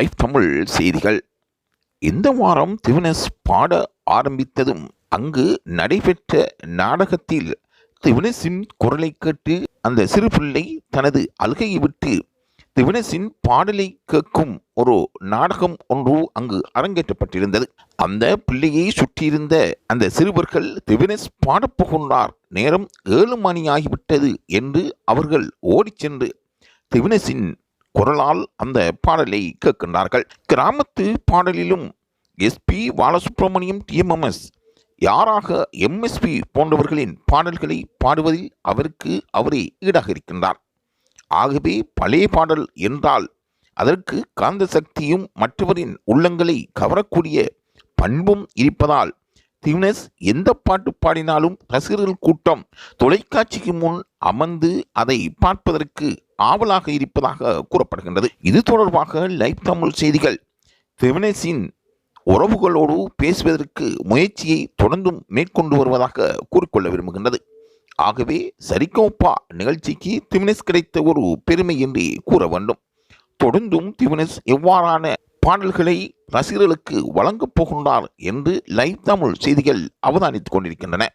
Live Tamil செய்திகள். இந்த வாரம் திவினஸ் பாட ஆரம்பித்ததும் அங்கு நடைபெற்ற நாடகத்தில் திவினஸின் குரலை கேட்டு அந்த சிறு பிள்ளை தனது அழுகையை விட்டு திவினஸின் பாடலை கேட்கும் ஒரு நாடகம் ஒன்று அங்கு அரங்கேற்றப்பட்டிருந்தது. அந்த பிள்ளையை சுற்றியிருந்த அந்த சிறுவர்கள் திவினஸ் பாடப்போகின்றார், நேரம் 7 மணி ஆகிவிட்டது என்று அவர்கள் ஓடிச் சென்று திவினஸின் குரலால் அந்த பாடலை கேட்கின்றார்கள். கிராமத்து பாடலிலும் எஸ்பி பாலசுப்ரமணியம், டிஎம்எஸ் யாராக எம்எஸ்பி போன்றவர்களின் பாடல்களை பாடுவதில் அவரே ஈடாக இருக்கின்றார். ஆகவே பழைய பாடல் என்றால் அதற்கு காந்த சக்தியும் மற்றவரின் உள்ளங்களை கவரக்கூடிய பண்பும் இருப்பதால் திவினஸ் எந்த பாட்டு பாடினாலும் ரசிகர்கள் கூட்டம் தொலைக்காட்சிக்கு முன் அமர்ந்து அதை பார்ப்பதற்கு ஆவலாக இருப்பதாக கூறப்படுகின்றது. இது தொடர்பாக லைவ் தமிழ் செய்திகள் திவினஸின் உறவுகளோடு பேசுவதற்கு முயற்சியை தொடர்ந்தும் மேற்கொண்டு வருவதாக கூறிக்கொள்ள விரும்புகின்றது. ஆகவே சரிகமபா நிகழ்ச்சிக்கு திவினஸ் கிடைத்த ஒரு பெருமை என்று கூற வேண்டும். தொடர்ந்தும் திவினஸ் எவ்வாறான பாடல்களை ரசிகர்களுக்கு வழங்கப் போகின்றார் என்று லைவ் தமிழ் செய்திகள் அவதானித்துக் கொண்டிருக்கின்றன.